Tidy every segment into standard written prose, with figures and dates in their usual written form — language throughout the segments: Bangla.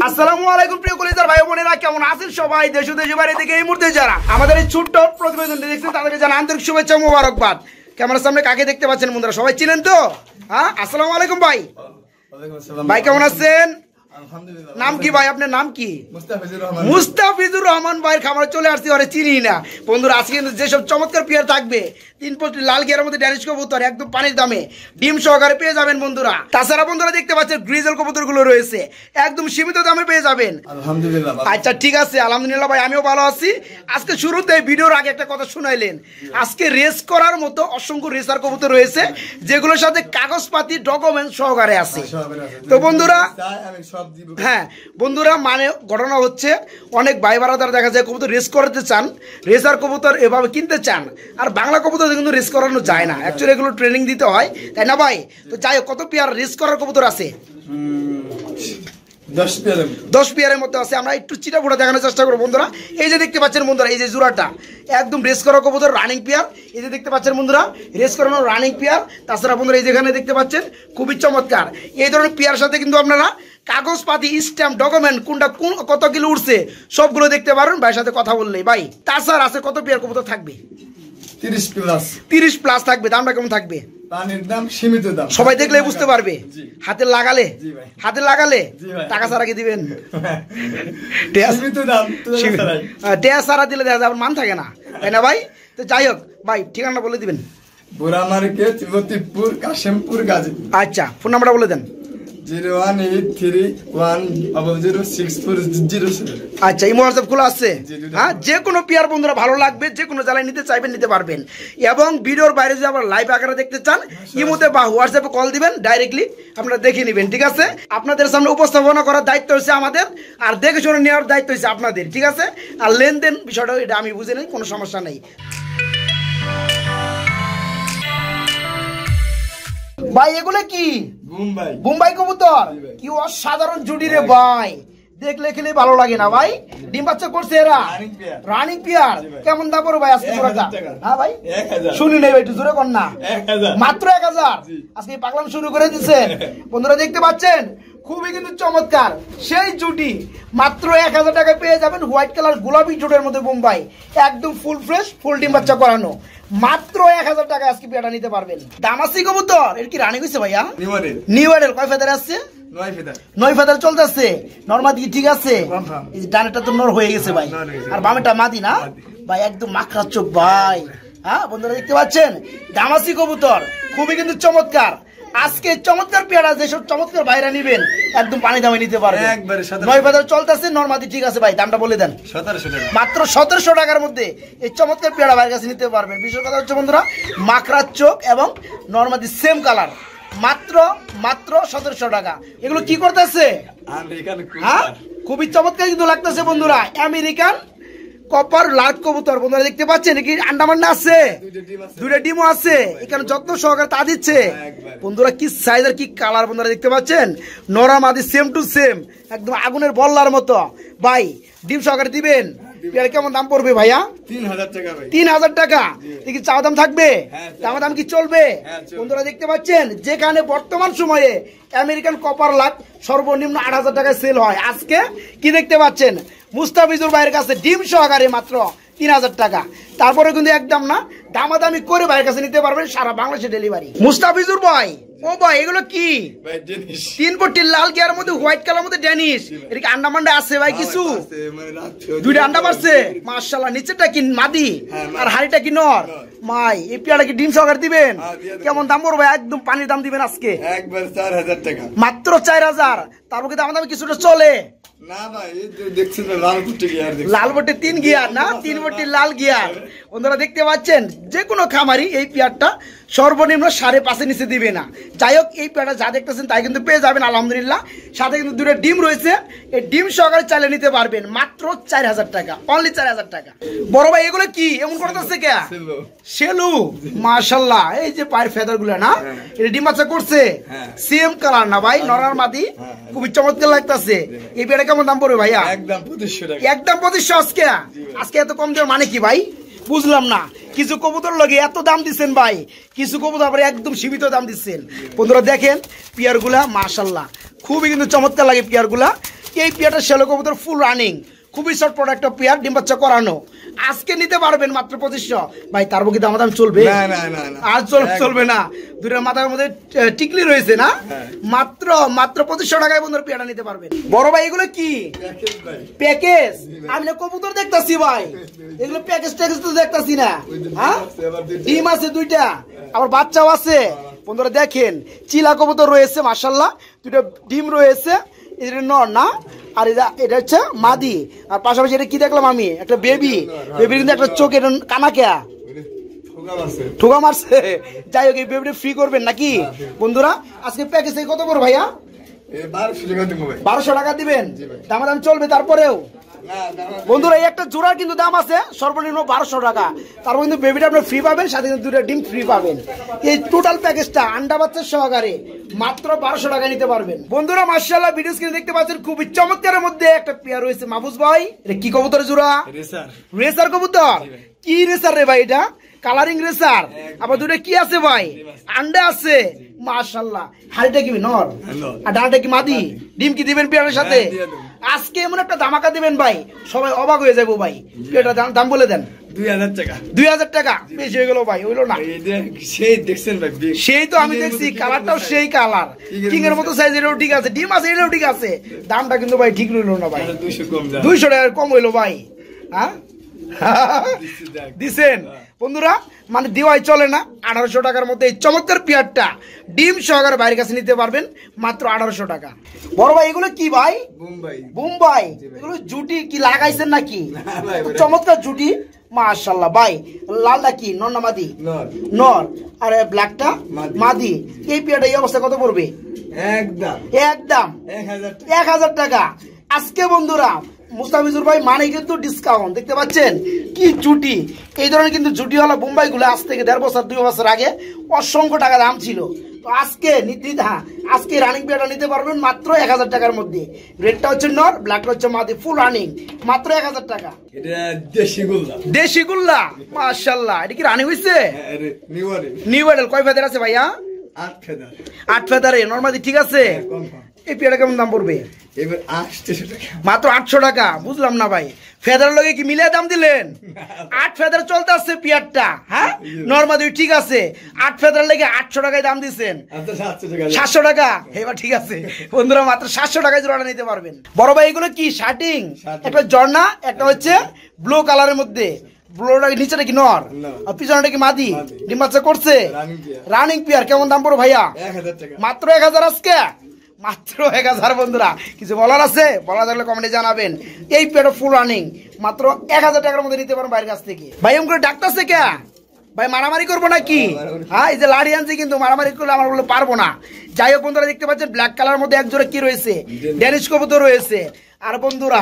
আসসালামু আলাইকুম প্রিয় কলিজার ভাই বোনেরা, কেমন আছেন সবাই? দেশ ও দেশের বাইরে থেকে এই মুহূর্তে যারা আমাদের এই ছোট্ট প্রতিবেদনটি দেখছেন তাদেরকে জানাই আন্তরিক শুভেচ্ছা ও মোবারকবাদ। ক্যামেরার সামনে কাকে দেখতে পাচ্ছেন বন্ধুরা? সবাই চিনেন তো? হ্যাঁ, আসসালামু আলাইকুম ভাই। ভাই কেমন আছেন? নাম কি ভাই? আপনার নাম কি? মুস্তাফিজুর রহমান ভাইয়ের খামারে চলে আসছি, ওরে চিনি না বন্ধুরা। আজকে কিন্তু যেসব চমৎকার পেয়ার থাকবে, 3 পোস্ট লাল গিয়ারের মধ্যে ড্যানিশ কবুতর একদম পানির দামে ডিম সহকারে পেয়ে যাবেন বন্ধুরা। তাছাড়া বন্ধুরা দেখতে পাচ্ছেন গ্রিজেল কবুতর গুলো রয়েছে, একদম সীমিত দামে পেয়ে যাবেন। আলহামদুলিল্লাহ। আচ্ছা ঠিক আছে, আলহামদুলিল্লাহ ভাই, আমিও ভালো আছি। আজকে শুরুতে ভিডিওর আগে একটা কথা শুনাইলেন, আজকে রেস করার মতো অসংখ্য রেসার কবুতর রয়েছে যেগুলোর সাথে কাগজপাতি ডকুমেন্ট সহকারে আছে। তো বন্ধুরা, হ্যাঁ বন্ধুরা, মানে ঘটনা হচ্ছে অনেক ভাই বারাদার দেখা যায় কবুতর রেস করতে চান, রেসার কবুতর এভাবে কিনতে চান, আর বাংলা কবুতর কিন্তু রেস করানো যায় না, অ্যাকচুয়ালি এগুলো ট্রেনিং দিতে হয়, তাই না ভাই? তো যাই হোক, কত পেয়ার রেস করার কবুতর আছে? 10 পেয়ারের মতো আছে। আমরা একটু চিটা ফোটা দেখানোর চেষ্টা করবো বন্ধুরা। এই যে দেখতে পাচ্ছেন বন্ধুরা, এই যে জোড়াটা একদম রেস করা কবুতর, রানিং পেয়ার। এই যে দেখতে পাচ্ছেন বন্ধুরা, রেস করানো রানিং পেয়ার। তাছাড়া বন্ধুরা এই যেখানে দেখতে পাচ্ছেন খুবই চমৎকার এই ধরনের পেয়ার সাথে কিন্তু আপনারা কাগজপাতি স্ট্যাম্প ডকুমেন্ট কোনটা কোন কত কিলো উঠছে সবগুলো দেখতে পারেন ভাইয়ের সাথে কথা বললেই। ভাই তাছাড়া আছে কত পেয়ার কবুতর থাকবে? 30 প্লাস থাকবে। দামটা কেমন থাকবে? পানির দাম সীমিত দাম, সবাই দেখলে বুঝতে পারবে। হাতে লাগালে টাকা ছাড়া কি দিবেন? টেয়া ছাড়া দিলে দেখা যাবে মান থাকে না, তাই না ভাই? তো যাই হোক ভাই, ঠিকানা বলে দিবেন। বুড়া মার্কেট, লতিফপুর, কাশেমপুর, গাজীপুর। আচ্ছা, ফোন নাম্বারটা বলে দেন। 01831006407। আচ্ছা, এই হোয়াটসঅ্যাপ খোলা আছে। হ্যাঁ, যে কোনো পেয়ার বন্ধুরা ভালো লাগবে, যে কোনো জ্বালায় নিতে চাইবেন নিতে পারবেন। এবং ভিডিওর বাইরে যদি আবার লাইভ আকারে দেখতে চান, ইমোতে বা হোয়াটসঅ্যাপে কল দিবেন, ডাইরেক্টলি আপনারা দেখে নেবেন। ঠিক আছে, আপনাদের সামনে উপস্থাপনা করার দায়িত্ব হচ্ছে আমাদের, আর দেখে শুনে নেওয়ার দায়িত্ব হচ্ছে আপনাদের। ঠিক আছে, আর লেনদেন বিষয়টা এটা আমি বুঝে নেই, কোনো সমস্যা নেই। ভাই এগুলো কি? বোম্বাই কবুতর। কি অসাধারণ জুটি রে ভাই, দেখলে খেলে ভালো লাগে না ভাই? ডিম বাচ্চা করছে এরা, রানিং পেয়ার। কেমন দাম পড়ো ভাই আজকে জোড়াটা? হ্যাঁ ভাই, শুনি নেই ভাই, একটু জোরে কর না। মাত্র 1000। আজকে পাগলাম শুরু করে দিচ্ছেন বন্ধুরা, দেখতে পাচ্ছেন খুবই কিন্তু চমৎকার সেই জুটি। মাত্র 1000 টাকায় পেয়ে যাবেন হোয়াইট কালার গোলাপি জুটের মধ্যে বোম্বাই, একদম ফুল ফ্রেশ, ফুল ডিম বাচ্চা করানো। মাত্র 1000 টাকায় আজকে পেয়ারটা নিতে পারবেন। দামাসি কবুতর, এর কি রানিং হয়েছে ভাইয়া? New model. কয় ফেদার আছে? 9 ফেদার চলতেছে। নরমাদি কি ঠিক আছে? এই ডানেরটা তো নর হয়ে গেছে ভাই, আর বামেটা মাদি না ভাই, একদম মাখরা চোখ ভাই। হ্যাঁ বন্ধুরা দেখতে পাচ্ছেন দামাসি কবুতর, খুবই কিন্তু চমৎকার। আজকে চমৎকার পেয়ারা যেসব চমৎকার ভাইরা নিবেন একদম পানি দামে নিতে পারবেন। 9 ফেদার চলতেছে, নরমাদি ঠিক আছে ভাই। দামটা বলে দেন। 1700 টাকা। মাত্র 1700 টাকার মধ্যে এই চমৎকার পেয়ারা ভাইয়ের কাছে নিতে পারবেন। বিশেষ কথা হচ্ছে বন্ধুরা, মাকড়ার চোখ এবং নরমাদি সেম কালার, মাত্র 1700 টাকা। এগুলো কি করতেছে? হ্যাঁ, খুবই চমৎকার কিন্তু লাগতেছে বন্ধুরা। আমেরিকান কপার লার্ক কবুতর বন্ধুরা দেখতে পাচ্ছেন, কি আন্ডামান্ডা আছে, 2টা ডিমও আছে, এখানে যত্ন সহকারে তা দিচ্ছে বন্ধুরা। কি সাইজের কি কালার বন্ধুরা দেখতে পাচ্ছেন, নরম আদি সেম টু সেম, একদম আগুনের বল্লার মতো ভাই। ডিম সহকারে দিবেন। কেমন দাম পড়বে ভাইয়া? 3000 টাকা। দেখি চাওয়া দাম থাকবে? চাওয়া দাম কি চলবে? বন্ধুরা দেখতে পাচ্ছেন, যেখানে বর্তমান সময়ে আমেরিকান কপার লাক সর্বনিম্ন 8000 টাকায় সেল হয়, আজকে কি দেখতে পাচ্ছেন মুস্তাফিজুর ভাইয়ের কাছে ডিম সহকারে মাত্র 3000 টাকা। তারপরে কিন্তু একদম না, দামাদামি করে ভাইয়ের কাছে নিতে পারবেন, সারা বাংলাদেশে ডেলিভারি। মুস্তাফিজুর ভাই, ও ভাই এগুলো কি? 3 পট্টির লাল গিয়ার মধ্যে হোয়াইট কালার মধ্যে ড্যানিশ, এটা কি আন্ডা মান্ডা আছে ভাই? কিছু 2টা আন্ডা পারছে মাশাআল্লাহ। নিচেটা কি মাদি আর হাড়িটা কি নর? মাই, এই পেয়ারটা কি ডিম সহকারে দিবেন? কেমন দাম পড়বে? একদম পানির দাম দিবেন আজকে, একবার 4000 টাকা। মাত্র 4000। তারপর কি দাম কিছুটা চলে না ভাই? দেখছেন লাল বটে 3 গিয়ার না, 3 বটির লাল গিয়ার বন্ধুরা দেখতে পাচ্ছেন। যে কোনো খামারি এই পেয়ারটা সর্বনিম্ন 5.5 নিচে দিবে না। যাই হোক, এই পেয়ারটা যা দেখতেছেন তাই কিন্তু পেয়ে যাবেন আলহামদুলিল্লাহ। সাথে কিন্তু 2টা ডিম রয়েছে, এই ডিম সহকারে চাইলে নিতে পারবেন মাত্র 4000 টাকা, অনলি 4000 টাকা। বড় ভাই এগুলো কি এমন করতেছে কে? শেলু মাশাআল্লাহ। এই যে পায়ের ফেদার গুলো না, এটা ডিম বাচ্চা করছে, সেম কালার না ভাই, নরার মাদি, খুবই চমৎকার লাগতেছে। এই পেয়ারটা কেমন দাম পড়বে ভাইয়া? একদম 2500 টাকা। একদম 2500 আজকে এত কম দেওয়ার মানে কি ভাই? বুঝলাম না। কিছু কবুতর লগে এত দাম দিচ্ছেন ভাই, কিছু কবুতর আবার একদম সীমিত দাম দিচ্ছেন। বন্ধুরা দেখেন পেয়ারগুলা মাশাআল্লাহ খুবই কিন্তু চমৎকার লাগে পেয়ারগুলা। এই পেয়ারটা শ্যালো কবুতর ফুল রানিং, খুবই শর্ট প্রোডাক্ট পেয়ার, ডিম বাচ্চা করানো। আজকে নিতে পারবেন মাত্র 2500। ভাই তার কি দাম চলবে? আর চলবে না, দুটোর মাথার মধ্যে টিকলি রয়েছে না, মাত্র 2500 টাকায় বন্ধুরা পেয়ারটা নিতে পারবেন। বড় ভাই এগুলো কি প্যাকেজ? আমি না কবুতর দেখতাছি ভাই, এগুলো প্যাকেজ ট্যাকেজ তো দেখতাছি না। হ্যাঁ, ডিম আছে দুইটা, আবার বাচ্চাও আছে বন্ধুরা। দেখেন চিলা কবুতর রয়েছে মাশাআল্লাহ, দুটো ডিম রয়েছে, এটা নর না, আর এটা হচ্ছে মাদি। আর পাশাপাশি এটা কি দেখলাম আমি, একটা বেবি, বেবির কিন্তু একটা চোখ, এটা কানাকিয়া ঠোকা মারছে। যাই হোক, এই বেবিটা ফ্রি করবেন নাকি বন্ধুরা? আজকে প্যাকেজ কত করে ভাইয়া? 1200 টাকা দিবেন, দাম চলবে তারপরেও বন্ধুরা। এই একটা জোড়ার কিন্তু দাম আছে সর্বনিম্ন 1200 টাকা, তারপর কিন্তু বেবিটা আপনি ফ্রি পাবেন, সাথে কিন্তু দুটো ডিম ফ্রি পাবেন। এই টোটাল প্যাকেজটা আন্ডা বাচ্চা সহকারে মাত্র 1200 টাকায় নিতে পারবেন বন্ধুরা। মাশাআল্লাহ, ভিডিও স্ক্রিনে দেখতে পাচ্ছেন খুবই চমৎকারের মধ্যে একটা পেয়ার রয়েছে মাহফুজ ভাই। এটা কি কবুতর জোড়া? রেসার কবুতর। কি রেসার রে ভাই? এটা কালারিং রেসার, আবার দুটো কি আছে ভাই? আন্ডা আছে মাশাআল্লাহ। হাড়িটা কি নর আর ডানাটা কি মাদি? ডিম কি দিবেন পেয়ারের সাথে? আজকে এমন একটা ধামাকা দিবেন ভাই, সবাই অবাক হয়ে যাবো ভাই। এটা দাম বলে দেন। 2000 টাকা। 2000 টাকা বেশি হয়ে গেল ভাই, হইলো না? সেই দেখছেন ভাই, সেই তো আমি দেখছি, কালারটাও সেই কালার, কিং এর মতো সাইজ, এটাও ঠিক আছে, ডিম আছে, এটাও ঠিক আছে। দামটা কিন্তু ভাই ঠিক রইলো না ভাই, 200 টাকা কম হইলো ভাই। হ্যাঁ দিছেন বন্ধুরা, মানে দেওয়াই চলে না। 1800 টাকার মধ্যে এই চমৎকার পেয়ারটা ডিম সহকারে বাইরের কাছে নিতে পারবেন মাত্র 1800 টাকা। বড় ভাই এগুলো কি ভাই? বোম্বাই। এগুলো জুটি কি লাগাইছেন নাকি? চমৎকার জুটি মাশাআল্লাহ ভাই। লালটা কি নর না মাদি? নর। আর ব্ল্যাকটা মাদি। এই পেয়ারটা এই অবস্থা কত পড়বে? একদম 1000 টাকা। আজকে বন্ধুরা মুস্তাফিজুর ভাই মানে কিন্তু ডিসকাউন্ট, দেখতে পাচ্ছেন কি জুটি। এই ধরনের কিন্তু জুটি হলো বোম্বাই গুলো আজ থেকে 1.5 বছর 2 বছর আগে অসংখ্য টাকা দাম ছিল। তো আজকে আজকে রানিং পেয়ারটা নিতে পারবেন মাত্র 1000 টাকার মধ্যে। রেডটা হচ্ছে নর, ব্ল্যাকটা হচ্ছে মাদি, ফুল রানিং, মাত্র 1000 টাকা। এটা দেশি গুল্লা মাশাআল্লাহ। এটা কি রানিং হইছে? New model. কয় ফেদার আছে ভাইয়া? 8 ফেদারে নরমালি ঠিক আছে। এই পেয়ারটা কেমন দাম পড়বে? মাত্র 800 টাকা। বুঝলাম না ভাই, ফেদার লগে কি মিলিয়ে দাম দিলেন? 8 ফেদার চলতে আসছে পেয়ারটা। হ্যাঁ, নরমালি ঠিক আছে, 8 ফেদার লেগে 800 টাকায় দাম দিচ্ছেন। 700 টাকা। এবার ঠিক আছে বন্ধুরা, মাত্র 700 টাকায় জোড়াটা নিতে পারবেন। বড় ভাই এগুলো কি শার্টিং? একটা জর্না, একটা হচ্ছে ব্লু কালারের মধ্যে। ব্লুটা নিচেটা কি নর আর পিছনটা কি মাদি? ডিম বাচ্চা করছে, রানিং পেয়ার। কেমন দাম পড়ো ভাইয়া? 1000 টাকা। মাত্র 1000 আজকে, মাত্র 1000 বন্ধুরা। কিছু বলার আছে? বলা থাকলে কমেন্টে জানাবেন। এই পেয়ারটা ফুল রানিং, মাত্র 1000 টাকার মধ্যে নিতে পারেন বাইরের কাছ থেকে। ভাই এমন করে ডাকতেছে কে ভাই? মারামারি করবো নাকি? হ্যাঁ, এই যে লাড়ি আনছি, কিন্তু মারামারি করলে আমার বলে পারবো না। যাই হোক বন্ধুরা, দেখতে পাচ্ছেন ব্ল্যাক কালার মধ্যে একজোড়া কি রয়েছে? ড্যানিশ কবুতর রয়েছে। আর বন্ধুরা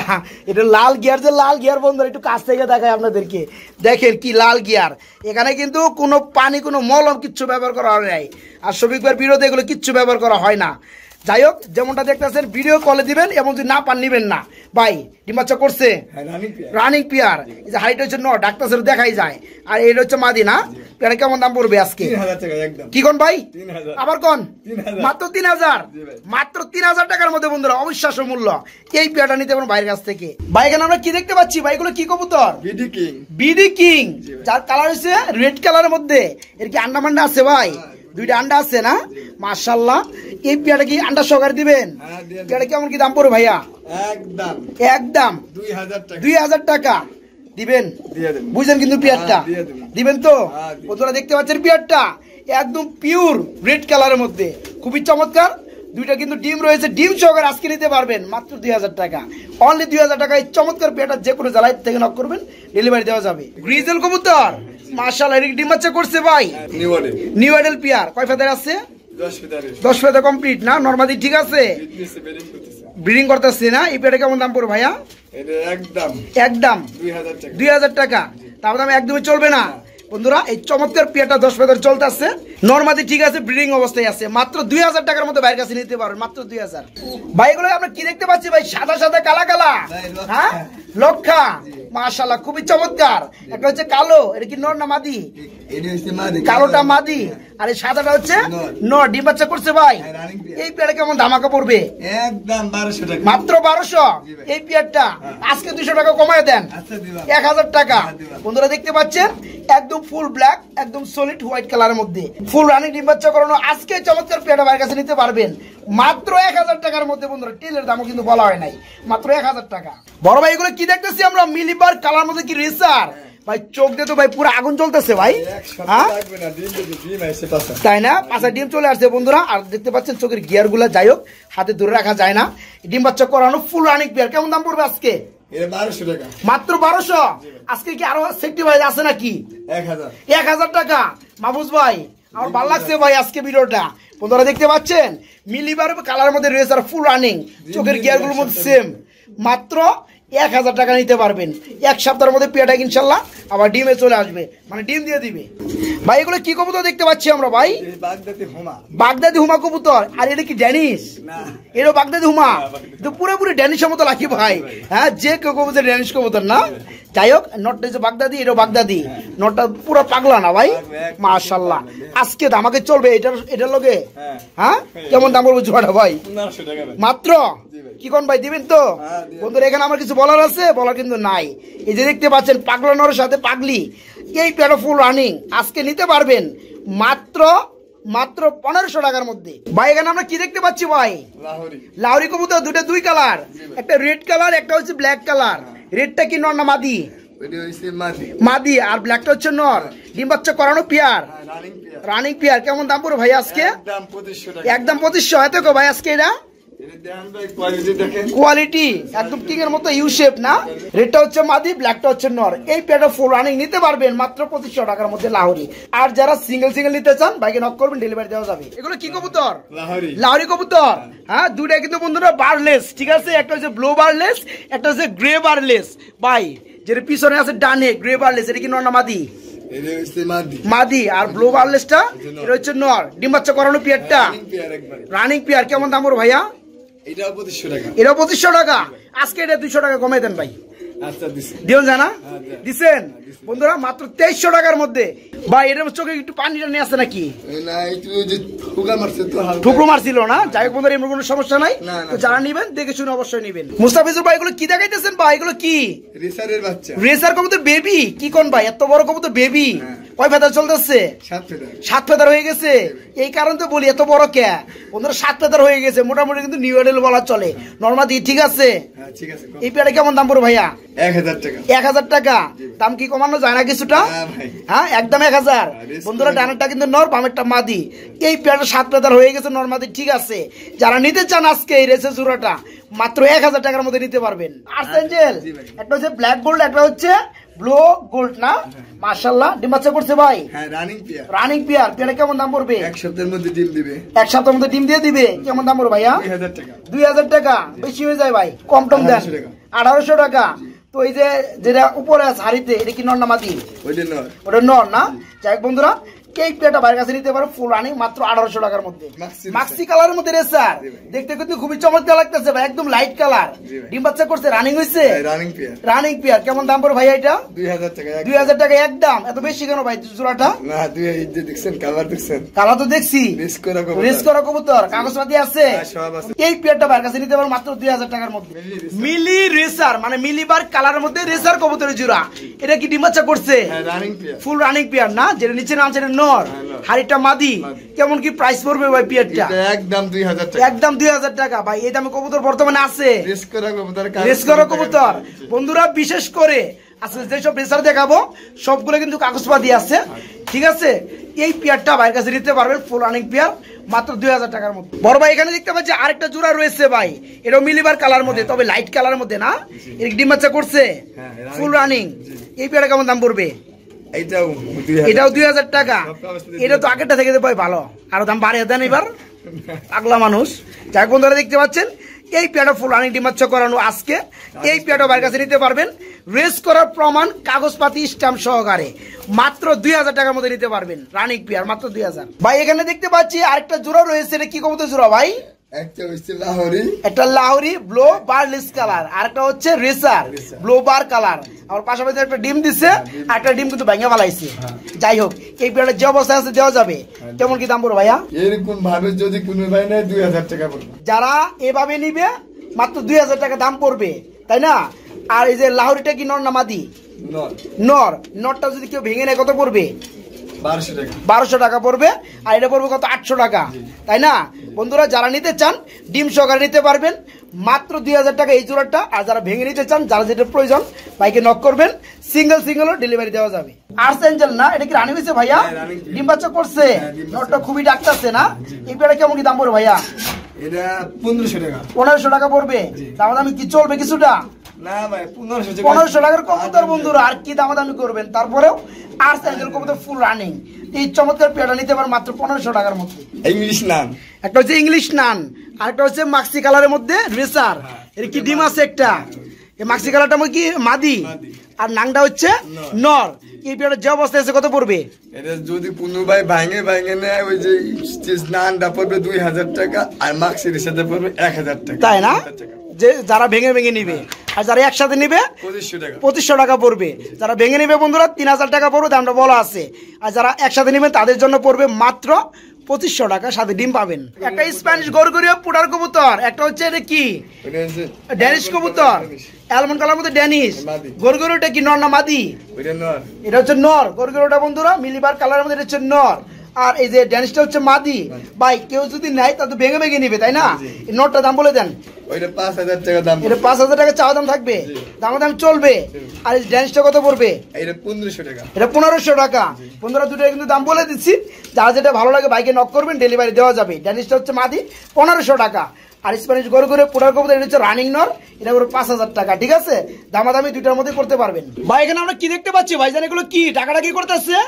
এটা লাল গিয়ার, যে লাল গিয়ার বন্ধুরা একটু কাছ থেকে দেখায় আপনাদেরকে। দেখেন কি লাল গিয়ার। এখানে কিন্তু কোনো পানি, কোনো মলম কিচ্ছু ব্যবহার করা হয় নাই। আর শফিকবার বিরোধে এগুলো কিচ্ছু ব্যবহার করা হয় না। যাই হোক, যেমনটা দেখতেছেন ভিডিও কলে দিবেন, এবং যদি না পান নিবেন না ভাই। ডিম বাচ্চা করছে, রানিং পেয়ার। এই যে হাইট হচ্ছে নর, ডাক্তার দেখাই যায়। আর এটা হচ্ছে মাদি না। পেয়ারে কেমন দাম পড়বে আজকে? কি কোন ভাই? আবার কোন? মাত্র 3000। মাত্র 3000 টাকার মধ্যে বন্ধুরা, অবিশ্বাস্য মূল্য। এই পেয়ারটা নিতে পারেন বাইরের কাছ থেকে। ভাই এখানে আমরা কি দেখতে পাচ্ছি ভাই? এগুলো কি কবুতর? বিডি কিং, যার কালার হচ্ছে রেড কালারের মধ্যে। এর কি আন্ডা মান্ডা আছে ভাই? দুইটা আন্ডা আছে না মাশাআল্লাহ। এই পেয়ারটা কি আন্ডা সহকারে দিবেন? পেয়ারটা কেমন কি দাম পড়বে ভাইয়া? একদম 2000 টাকা দিবেন। বুঝলেন কিন্তু পেয়ারটা দিবেন তো বন্ধুরা। দেখতে পাচ্ছেন পেয়ারটা একদম পিওর রেড কালারের মধ্যে, খুবই চমৎকার। দুইটা কিন্তু ডিম রয়েছে, ডিম সহকারে আজকে নিতে পারবেন মাত্র 2000 টাকা। অনলি 2000 টাকায় চমৎকার পেয়ারটা যে কোনো জেলায় থেকে নক করবেন, ডেলিভারি দেওয়া যাবে। গ্রিজেল কবুতর মাশাআল্লাহ, এর ডিম বাচ্চা করছে ভাই। New model pair. কয় ফেদার আছে? 10 ফেদার কমপ্লিট না? নরমালি ঠিক আছে, ব্রিডিং করতেছে না? এই পেয়ারটা কেমন দাম পড়বে ভাইয়া? একদম 2000 টাকা। তারপর দাম একদমই চলবে না বন্ধুরা। এই চমৎকার পেয়ারটা 10 ফেদার চলতেছে, নরমালি ঠিক আছে, ব্রিডিং অবস্থায় আছে। মাত্র 2000 টাকার মধ্যে বাইরের কাছে নিতে পারবেন, মাত্র 2000। ভাই এগুলো আমরা কি দেখতে পাচ্ছি ভাই? সাদা সাদা কালা কালা। হ্যাঁ, লক্ষা। মাশাআল্লাহ খুবই চমৎকার। একটা হচ্ছে কালো, এটা কি নর না মাদি? কালোটা মাদি আর এই সাদাটা হচ্ছে নর। ডিম বাচ্চা করছে ভাই। এই পেয়ারে কেমন ধামাকা পড়বে? একদম 1200 টাকা, মাত্র 1200। এই পেয়ারটা আজকে 200 টাকা কমায় দেন, 1000 টাকা। বন্ধুরা দেখতে পাচ্ছেন একদম ফুল ব্ল্যাক, একদম সলিড হোয়াইট কালারের মধ্যে ফুল রানিং ডিম বাচ্চা করানো আজকে চমৎকার পেয়ারটা ভাইয়ের কাছে নিতে পারবেন মাত্র 1000 টাকার মধ্যে। বন্ধুরা টেলের দামও কিন্তু বলা হয় নাই, মাত্র 1000 টাকা। বড় ভাই এগুলো কি দেখতেছি আমরা? মিলিবার কালার মধ্যে কি রেসার ভাই? চোখ দিয়ে তো ভাই পুরো আগুন জ্বলতেছে ভাই, হ্যাঁ তাই না? পাঁচটা ডিম চলে আসছে বন্ধুরা। আর দেখতে পাচ্ছেন চোখের গিয়ার গুলা, যাই হোক হাতে ধরে রাখা যায় না। ডিম বাচ্চা করানো ফুল রানিং পেয়ার কেমন দাম পড়বে আজকে? 1200 টাকা, মাত্র 1200। আজকে কি আরো সেফটি ভাই আছে নাকি? 1000 টাকা। মাহফুজ ভাই আমার ভালো লাগছে ভাই আজকে ভিডিওটা। বন্ধুরা দেখতে পাচ্ছেন মিলিবার কালার মধ্যে রেসার ফুল রানিং, চোখের গিয়ার গুলোর মধ্যে সেম, মাত্র 1000 টাকা নিতে পারবেন। এক সপ্তাহের মধ্যে পেয়ারটা ইনশাল্লাহ আবার ডিমে চলে আসবে, মানে ডিম দিয়ে দিবে। ভাই এগুলো কি কবুতর দেখতে পাচ্ছি আমরা ভাই? বাগদাদি হুমা কবুতর। আর এটা কি ড্যানিশ? এটা বাগদাদি হুমা, তো পুরোপুরি ড্যানিশের মতো লাগি ভাই। হ্যাঁ যে কেউ কবুতর ড্যানিশ কবুতর না। যাই হোক নটটা যে বাগদাদি, এটাও বাগদাদি। নটটা পুরো পাগলা না ভাই, মাশাআল্লাহ। আজকে আমাকে চলবে এটার লগে। হ্যাঁ কেমন দাম বলবো জোড়াটা ভাই? মাত্র কি কোন ভাই দিবেন তো? বন্ধুরা এখানে আমার কিছু বলার আছে, বলার কিন্তু নাই। এই যে দেখতে পাচ্ছেন পাগলা নরের সাথে পাগলি, এই পেয়ারা ফুল রানিং আজকে নিতে পারবেন মাত্র 1500 টাকার মধ্যে। ভাই এখানে আমরা কি দেখতে পাচ্ছি ভাই? লাহোরি কবুতর, দুটো দুই কালার, একটা রেড কালার একটা হচ্ছে ব্ল্যাক কালার। রেডটা কি নর না মাদি? মাদি। আর ব্ল্যাকটা হচ্ছে নর। ডিম বাচ্চা করানো পেয়ার, রানিং পেয়ার। কেমন দাম পড়বে ভাই আজকে? একদম 2500। এত কো ভাই আজকে? এটা কোয়ালিটি একদম কিং এর মতো ইউ শেপ না? রেডটা হচ্ছে মাদি, ব্ল্যাকটা হচ্ছে নর। এই পেয়ারটা ফুল রানিং নিতে পারবেন মাত্র 2500 টাকার মধ্যে লাহোরি। আর যারা সিঙ্গেল নিতে চান বাইকে নক করবেন, ডেলিভারি দেওয়া যাবে। এগুলো কি কবুতর? লাহোরি কবুতর। হ্যাঁ দুইটা কিন্তু বন্ধুরা বারলেস, ঠিক আছে? একটা হচ্ছে ব্লু বারলেস, একটা হচ্ছে গ্রে বারলেস। ভাই যেটা পিছনে আছে ডানে গ্রে বারলেস, এটা কি নর না মাদি? মাদি। আর ব্লু বারলেসটা এটা হচ্ছে নর। ডিম বাচ্চা করানো পেয়ারটা রানিং পেয়ার। কেমন দাম ওর ভাইয়া? এটাও 2500 টাকা। এটাও 2500 টাকা। আজকে এটা 200 টাকা কমাই দেন ভাই। দিন জানা দিছেন বন্ধুরা মাত্র 2300 টাকার মধ্যে। ভাই এটার চোখে একটু পানিটা নিয়ে আসছে নাকি? ঠুকরো মারছিল না? যাই হোক বন্ধুরা এমন কোনো সমস্যা নাই। তো যারা নিবেন দেখে শুনে অবশ্যই নিবেন। মুস্তাফিজুর ভাই এগুলো কি দেখাইতেছেন ভাই? এগুলো কি? রেসারের বাচ্চা। রেসার কবুতর বেবি? কি কোন ভাই এত বড় কবুতর বেবি? কয় ফেদার চলতেছে? 7 ফেদার হয়ে গেছে। এই কারণ তো বলি এত বড় কে বন্ধুরা 7 ফেদার হয়ে গেছে, মোটামুটি কিন্তু নিউ মডেল বলা চলে। নরমাদি ঠিক আছে? এই পেয়ারে কেমন দাম পড়বে ভাইয়া? 1000 টাকা। 1000 টাকা। দাম কি কমানো যায় না কিছুটা? হ্যাঁ একদম 1000। বন্ধুরা ডানেরটা কিন্তু নর, বামেরটা মাদি। এই পেয়ারটা 7 ফেদার হয়ে গেছে, নরমাদি ঠিক আছে। যারা নিতে চান আজকে এই রেসের জোড়াটা মাত্র 1000 টাকার মধ্যে নিতে পারবেন। আর্সেঞ্জেল একটা হচ্ছে ব্ল্যাক গোল্ড, একটা হচ্ছে ব্লু গোল্ড না? মাশাআল্লাহ ডিম বাচ্চা করছে ভাই। হ্যাঁ রানিং পেয়ার। Running pair. পেয়ারে কেমন দাম পড়বে? এক সপ্তাহের মধ্যে ডিম দিবে। এক সপ্তাহের মধ্যে ডিম দিয়ে দিবে। কেমন দাম পড়বে ভাইয়া? 2000 টাকা। 2000 টাকা বেশি হয়ে যায় ভাই, কম টম দেন। 1800 টাকা। তো এই যে যেটা উপরে আছে হাড়িতে, এটা কি নর না মাদি? ওটা নর না? যাই হোক বন্ধুরা এই পেয়ারটা বাইরের কাছে নিতে পারো ফুল রানিং মাত্র 1800 টাকার মধ্যে। মাক্সি কালারের মধ্যে রেসার দেখতে কিন্তু খুবই চমৎকার লাগতেছে ভাই, একদম লাইট কালার। ডিম বাচ্চা করছে, রানিং হইছে। Running pair. কেমন দাম পড়ে ভাই এটা? 2000 টাকা। 2000 টাকা একদম। এত বেশি কেন ভাই জোড়াটা? না দেখছেন কালার দেখছেন? কালার তো দেখছি। রেস করা কবুতর, কাগজপাতি আছে। এই পেয়ারটা বাইরের কাছে নিতে পারো মাত্র 2000 টাকার মধ্যে। মিলি রেসার মানে মিলিবার কালারের মধ্যে রেসার কবুতরের জোড়া। এটা কি ডিম বাচ্চা করছে? Running pair. Full running pair না? যেটা নিচে নাম সেটা নর, হাড়িটা মাদি। কেমন কি প্রাইস পড়বে ভাই পেয়ারটা? একদম 2000 টাকা। একদম 2000 টাকা ভাই। এই দামে কবুতর বর্তমানে আছে? রেস করা কবুতর। বন্ধুরা বিশেষ করে আজকে যেসব রেসার দেখাবো সবগুলো কিন্তু কাগজপাতি আছে, ঠিক আছে? এই পেয়ারটা ভাইয়ের কাছে নিতে পারবেন ফুল রানিং পেয়ার মাত্র 2000 টাকার মধ্যে। বড় ভাই এখানে দেখতে পাচ্ছি আরেকটা জোড়া রয়েছে ভাই, এটাও মিলিবার কালার মধ্যে, তবে লাইট কালার মধ্যে না? এর ডিম বাচ্চা করছে, ফুল রানিং। এই পেয়ারটা কেমন দাম পড়বে? এটাও 2000 টাকা। এটা তো আগেরটা থেকে ভাই ভালো, আরো দাম বাড়িয়ে দেন এবার, পাগলা মানুষ। যাই বন্ধুরা দেখতে পাচ্ছেন এই পেয়ারটা ফুল রানিং ডিম বাচ্চা করানো আজকে। এই পেয়ারটা ভাইয়ের কাছে নিতে পারবেন রেস করার প্রমাণ কাগজপাতি স্ট্যাম্প সহকারে মাত্র 2000 টাকার মধ্যে নিতে পারবেন। রানিং পেয়ার মাত্র 2000। ভাই এখানে দেখতে পাচ্ছি আরেকটা জোড়া রয়েছে, এটা কি কবুতর জোড়া ভাই? একটা লাহোরি ব্লো বার্লিস কালার, আর একটা হচ্ছে রেসার ব্লো বার কালার। আমার পাশাপাশি একটা ডিম দিচ্ছে, আর একটা ডিম কিন্তু ভেঙে ফেলাইছে। যাই হোক, এই পেয়ারটা যে অবস্থায় আছে দেওয়া যাবে। কেমন কি দাম পড়বে ভাইয়া? এরকম ভাবে যদি কোনো ভাই নেয় 2000 টাকা পড়বে। যারা এভাবে নিবে মাত্র 2000 টাকা দাম পড়বে, তাই না? আর এই যে লাহোরিটা কি নর না মাদি? নর। নরটা যদি কেউ ভেঙে নেয় কত পড়বে? 1200 টাকা পড়বে। আর এটা পড়বে কত? 800 টাকা, তাই না? বন্ধুরা, যারা নিতে চান ডিম সহকারে নিতে পারবেন মাত্র 2000 টাকা এই জোড়াটা। আর যারা ভেঙে নিতে চান, যারা যেটা প্রয়োজন বাইকে নক করবেন, সিঙ্গেলও ডেলিভারি দেওয়া যাবে। আর্টস এঞ্জেল না, এটা কি রানিং হয়েছে ভাইয়া? ডিম বাচ্চা করছে, নটটা খুবই ডাকতেছে না? এই পেয়ারটা কেমন কি দাম পড়বে ভাইয়া? এটা 1500 টাকা। 1500 টাকা পড়বে। দামাদামি কি চলবে কিছুটা? না ভাই, 1500 টাকার কবুতর বন্ধুরা, আর কি দামাদামি করবেন? তারপরেও আর্টস এঞ্জেল কবুতর ফুল রানিং। এই চমৎকার পেয়ারটা নিতে পারেন মাত্র 1500 টাকার মধ্যে। ইংলিশ নান, একটা হচ্ছে ইংলিশ নান, আর একটা হচ্ছে মাক্সি কালারের মধ্যে রেসার। এর কি ডিম আছে একটা? এই মাক্সি কালারটা কি মাদি, আর নাংটা হচ্ছে নর। এই পেয়ারটা যে অবস্থায় আছে কত পড়বে? এটা যদি কোনো ভাই ভাঙে নেয়, ওই যে নানটা পড়বে 2000 টাকা, আর মাক্সির সাথে পড়বে 1000 টাকা, তাই না? যে যারা ভেঙে নিবে, আর যারা একসাথে নিবে 2500 টাকা পড়বে। যারা ভেঙে নিবে বন্ধুরা 3000 টাকা পড়বে, দামটা বলা আছে। আর যারা একসাথে নিবেন তাদের জন্য পড়বে মাত্র 2500 টাকা, সাথে ডিম পাবেন। একটা স্প্যানিশ গরগরিয়া পুটার কবুতর, একটা হচ্ছে এটা কি ড্যানিশ কবুতর, অ্যালমন্ড কালার মধ্যে ড্যানিশ। গরগরিয়াটা কি নর না মাদি? এটা হচ্ছে নর। গরগরিয়াটা বন্ধুরা মিলিবার কালারের মধ্যে, এটা হচ্ছে নর। আর এই যে ড্যানিশটা হচ্ছে মাদি। ভাই কেউ যদি নেয় তাহলে ভেঙে নিবে, তাই না? এই নটটা দাম বলে দেন। ওইটা 5000 টাকা দাম। এটা 5000 টাকা চাওয়া দাম থাকবে, দাম চলবে। আর এই ড্যানিশটা কত পড়বে? এটা 1500 টাকা। এটা 1500 টাকা। বন্ধুরা, দুটো কিন্তু দাম বলে দিচ্ছি, যার যেটা ভালো লাগে বাইকে নক করবেন, ডেলিভারি দেওয়া যাবে। ড্যানিশটা হচ্ছে মাদি, 1500 টাকা। আর স্প্যানিশ গরগরিয়া পুটার কবুতর, এটা হচ্ছে রানিং নর, এটা পুরো 5000 টাকা। ঠিক আছে, দামাদামি দুটার মধ্যে করতে পারবেন। ভাই এখানে আমরা কি দেখতে পাচ্ছি ভাইজান? এগুলো কি টাকাটা কি করতেছে?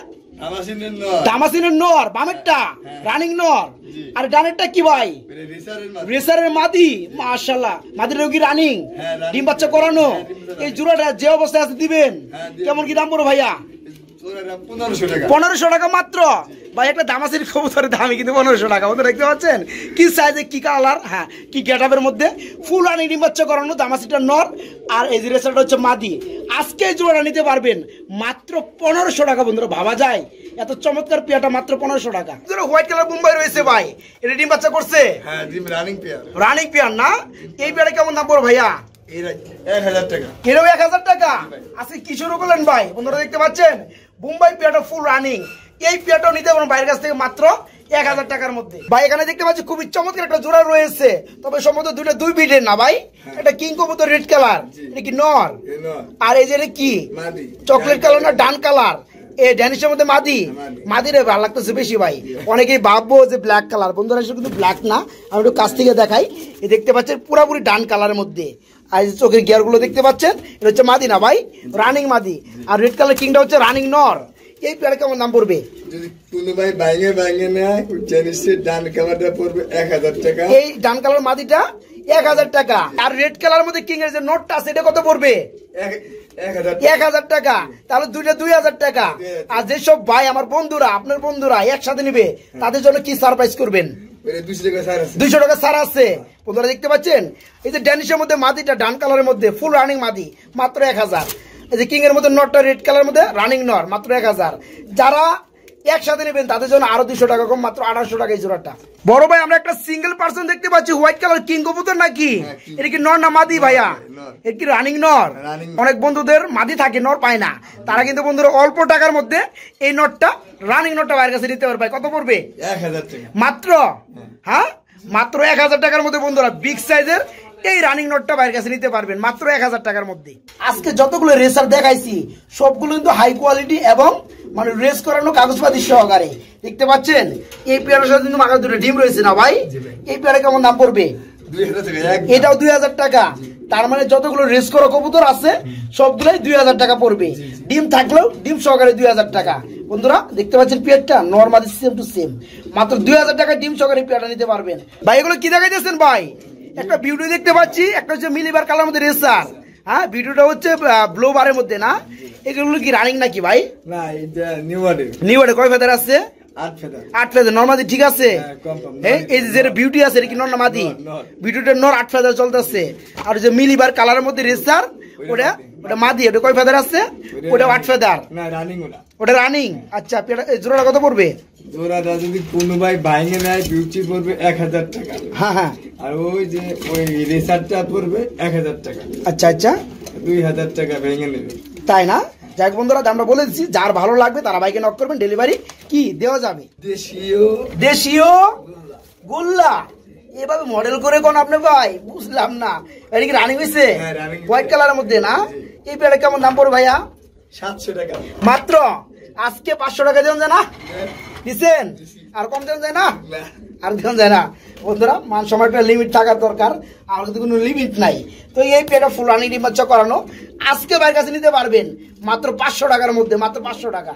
দামাসিনের নর, বামেরটা রানিং নর, আর ডানেরটা কি ভাই? রেসারের মাদি। মাশাআল্লাহ, মাদির কি রানিং? ডিম বাচ্চা করানো। এই জোড়াটা যে অবস্থায় আছে দিবেন। কেমন কি দাম পড়বে ভাইয়া? 1500 টাকা মাত্র। ভাই একটা দামাসির কবুতরের দামই কিন্তু 1500 টাকা। ওদের দেখতে পাচ্ছেন কি সাইজে, কি কালার, হ্যাঁ কি গেটআপের মধ্যে, ফুল রানিং ডিম বাচ্চা করানো। দামাসিটা নর, আর এই রেসারটা হচ্ছে মাদি। আজকে এই জোড়াটা নিতে পারবেন মাত্র 1500 টাকা। বন্ধুরা, ভাবা যায় এত চমৎকার পেয়ারটা মাত্র 1500 টাকা। হোয়াইট কালার মুম্বাই রয়েছে ভাই, এটা ডিম বাচ্চা করছে? হ্যাঁ, ডিম রানিং পেয়ার। রানিং পেয়ার না? এই পেয়ারে কেমন দাম পড়বে ভাইয়া? 1000 টাকা। এরও 1000 টাকা। আজকে কি শুরু করলেন ভাই? বন্ধুরা দেখতে পাচ্ছেন মুম্বাই পেয়ারটা ফুল রানিং। এই পেয়ারটাও নিতে পারেন বাইরের কাছ থেকে মাত্র 1000 টাকার মধ্যে। ভাই এখানে দেখতে পাচ্ছি খুবই চমৎকার একটা জোড়া রয়েছে, তবে সম্ভবত দুই বিটের না ভাই। এটা কিং কবুতর রেড কালার, এটা কি নর? আর এই যে এটা কি চকলেট কালার না ডান কালার? এই ড্যানিশের মধ্যে মাদি রে ভালো লাগতেছে বেশি ভাই। অনেকেই ভাববো যে ব্ল্যাক কালার, বন্ধুরা কিন্তু ব্ল্যাক না। আমি একটু কাছ থেকে দেখাই। এই দেখতে পাচ্ছেন পুরোপুরি ডান কালারের মধ্যে। আর চোখের গিয়ার গুলো দেখতে পাচ্ছেন, এটা হচ্ছে মাদি না ভাই, রানিং মাদি। আর রেড কালার কিংটা হচ্ছে রানিং নর। এই পেয়ারে কেমন দাম পড়বে? যদি কোনো ভাই ভাঙে নেয়, ডান কালারটা পড়বে 1000 টাকা। এই ডান কালার মাদিটা 1000 টাকা। আর রেড কালার মধ্যে কিং এর যে নোটটা আছে এটা কত পড়বে? 1000 টাকা। তাহলে দুইটা 2000 টাকা। আর যেসব ভাই আমার বন্ধুরা, আপনার বন্ধুরা একসাথে নিবে, তাদের জন্য কি সারপ্রাইজ করবেন? 200 টাকা ছাড় আছে। বন্ধুরা দেখতে পাচ্ছেন এই যে ড্যানিশের মধ্যে মাদিটা ডান কালারের মধ্যে ফুল রানিং মাদি, মাত্র 1000। এই যে কিং এর মধ্যে নটটা রেড কালারের মধ্যে রানিং নর, মাত্র 1000। যারা একসাথে নেবেন তাদের জন্য আরো 200 টাকা কম, মাত্র 1800 টাকা এই জোড়াটা। বড় ভাই আমরা একটা সিঙ্গেল পার্সন দেখতে পাচ্ছি, হোয়াইট কালার কিং কবুতর নাকি? এটা কি নর না মাদি ভাইয়া? এটা কি রানিং নর? অনেক বন্ধুদের মাদি থাকে, নর পায় না। তারা কিন্তু বন্ধুরা অল্প টাকার মধ্যে এই নটটা, রানিং নটটা বাইরের কাছে নিতে পারবে। কত পড়বে? 1000 টাকা মাত্র। হ্যাঁ, মাত্র 1000 টাকার মধ্যে বন্ধুরা বিগ সাইজের এই রানিং নোটটা বাইরের কাছে নিতে পারবেন মাত্র 1000 টাকার মধ্যে। আজকে যতগুলো রেসার দেখাইছি সবগুলো কিন্তু হাই কোয়ালিটি এবং মানে রেস করানো কাগজপাতি সহকারে। দেখতে পাচ্ছেন এই পেয়ারের সাথে কিন্তু মাথায় দুটো ডিম রয়েছে না ভাই? এই পেয়ারে কেমন দাম পড়বে? 2000 টাকা। এটাও 2000 টাকা। তার মানে যতগুলো রেস করা কবুতর আছে সবগুলোই 2000 টাকা পড়বে। ডিম থাকলেও ডিম সহকারে 2000 টাকা। বন্ধুরা দেখতে পাচ্ছেন পেয়ারটা নরমালি সেম টু সেম, মাত্র 2000 টাকা ডিম সহকারে পেয়ারটা নিতে পারবেন। ভাই এগুলো কি দেখাইতেছেন ভাই? একটা বিউটি দেখতে পাচ্ছি, একটা হচ্ছে মিলিবার কালার মধ্যে রেসার। হ্যাঁ, ভিডিওটা হচ্ছে ব্লো বারের মধ্যে না? এগুলো কি রানিং নাকি ভাই? না, এটা নিউ ওয়ার্ডে। নিউ ওয়ার্ডে কয় ফেদার আছে? 8 ফেদার নরমাদি ঠিক আছে। এই যে বিউটি আছে এটা কি নর না মাদি? বিউটিটার নর 8 ফেদার চলতেছে। আর যে মিলিবার কালারের মধ্যে রেসার ওটা মাদি, ওটা কয় ফেদার আছে? ওটা 8 ফেদার না রানিং ওটা রানিং। আচ্ছা জোড়াটা কত পড়বে? জোড়াটা যদি কোনো ভাই ভাঙে নেয় বিউটি পড়বে 1000 টাকা। হ্যাঁ হ্যাঁ। আর ওই যে ওই রেসারটা পড়বে 1000 টাকা। আচ্ছা আচ্ছা 2000 টাকা ভেঙে নেবে। তাই না? যাক বন্ধুরা আমরা বলে দিচ্ছি যার ভালো লাগবে তারা ভাইকে নক করবেন, ডেলিভারি কি দেওয়া যাবে। দেশীয় গোল্লা এভাবে মডেল করে কোন আপনি ভাই বুঝলাম না। এটা কি রানিং হয়েছে? হোয়াইট কালারের মধ্যে না? এই পেয়ারা কেমন দাম পড়বে ভাইয়া? 700 টাকা মাত্র। আজকে 500 টাকা দেন যায় না? দিচ্ছেন? আর কম দেন যায় না? আর দেন যায় না। বন্ধুরা মান সময়টা লিমিট থাকার দরকার, আমার কিন্তু কোনো লিমিট নাই। তো এই পেয়ারা ফুল রানিং ডিম বাচ্চা করানো আজকে ভাইয়ের কাছে নিতে পারবেন মাত্র 500 টাকার মধ্যে, মাত্র 500 টাকা।